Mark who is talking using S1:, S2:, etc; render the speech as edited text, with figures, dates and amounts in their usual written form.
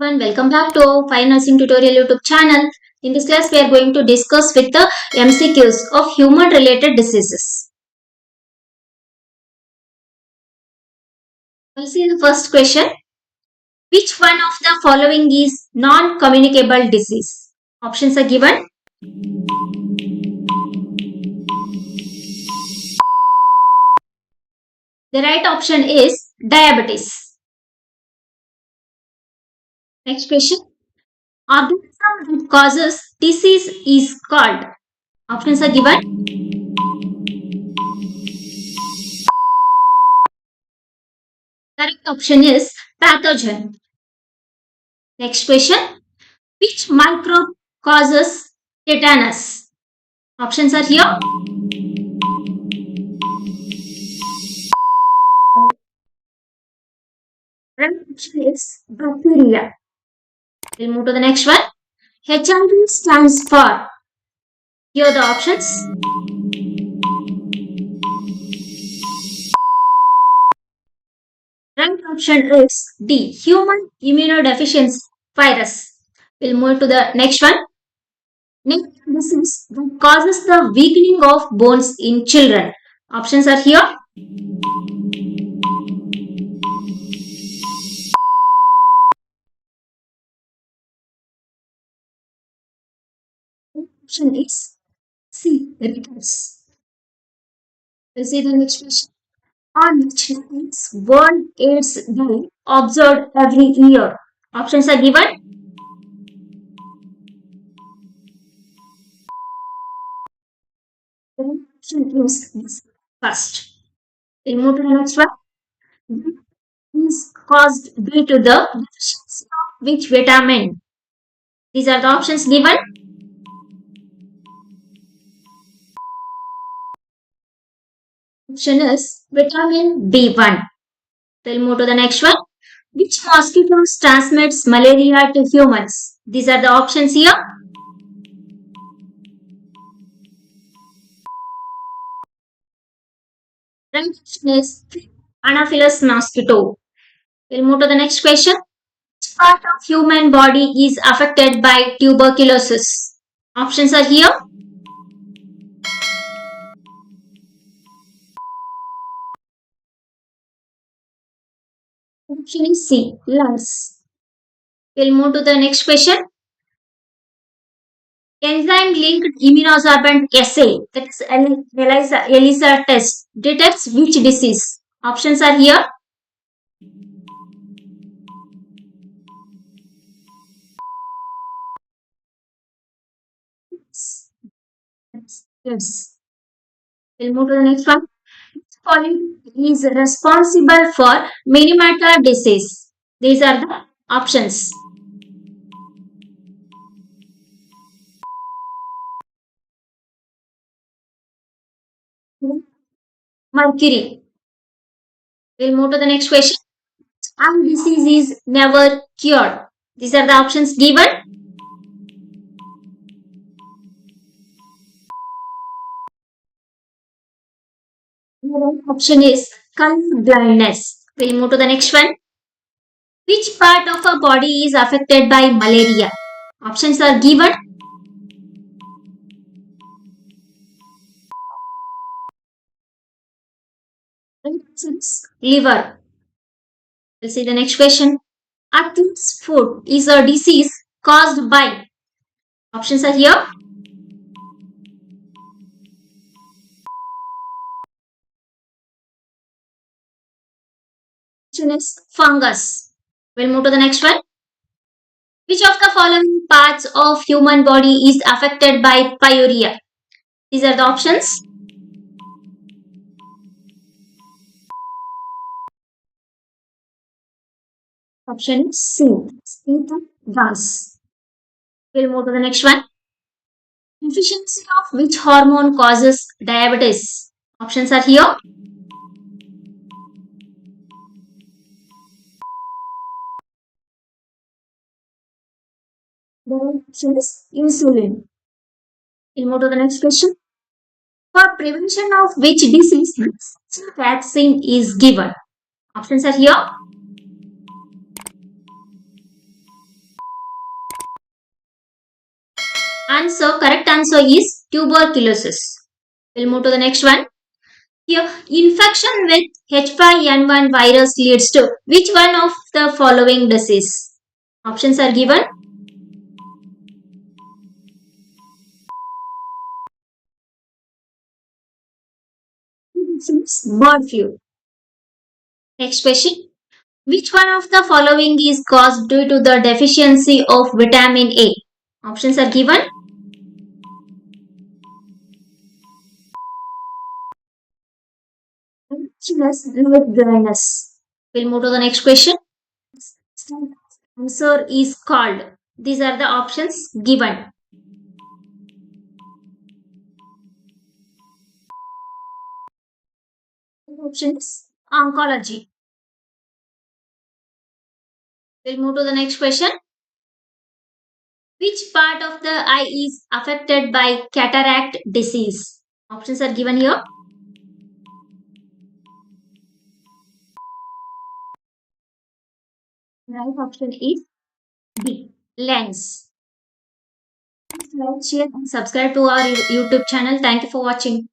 S1: Everyone, welcome back to our Fine Nursing Tutorial YouTube channel. In this class, we are going to discuss with the MCQs of human-related diseases. We'll see the first question. Which one of the following is non-communicable disease? Options are given. The right option is diabetes. Next question. Organism that causes disease is called. Options are given. Correct option is pathogen. Next question. Which microbe causes tetanus? Options are here. Right option is bacteria. We'll move to the next one. HIV stands for. Here are the options. Right option is D. Human immunodeficiency virus. We'll move to the next one. Next disease that causes the weakening of bones in children. Options are here. Option is C. Rickets. We'll see the next question. On which is World AIDS Day observed every year? Options are given. The option is first. We'll move to the next one. Is caused due to the deficiency of which vitamin? These are the options given. Option is vitamin B1. We'll move to the next one. Which mosquitoes transmits malaria to humans? These are the options here. Right option is Anopheles mosquito. We'll move to the next question. Which part of human body is affected by tuberculosis? Options are here. Option is C. Lungs. We'll move to the next question. Enzyme-linked immunosorbent assay, that is ELISA test, detects which disease? Options are here. Yes. We'll move to the next one. Which polyp is responsible for minimator disease? These are the options. Mercury. We'll move to the next question. And disease is never cured. These are the options given. The right option is color blindness. We'll move to the next one. Which part of our body is affected by malaria? Options are given. Liver. We'll see the next question. Athlete's foot is a disease caused by. Options are here. Option is fungus. We'll move to the next one. Which of the following parts of human body is affected by pyuria? These are the options. Option C. Gas. We'll move to the next one. Deficiency of which hormone causes diabetes? Options are here. The option is insulin. We'll move to the next question. For prevention of which disease vaccine is given? Options are here. Correct answer is tuberculosis. We'll move to the next one. Here, infection with H5N1 virus leads to which one of the following disease? Options are given. Bird flu. Next question. Which one of the following is caused due to the deficiency of vitamin A? Options are given. Light blindness. We'll move to the next question. Answer is called. These are the options given. Options oncology. We'll move to the next question. Which part of the eye is affected by cataract disease? Options are given here. Right option is B. Lens. Like, share, and subscribe to our YouTube channel. Thank you for watching.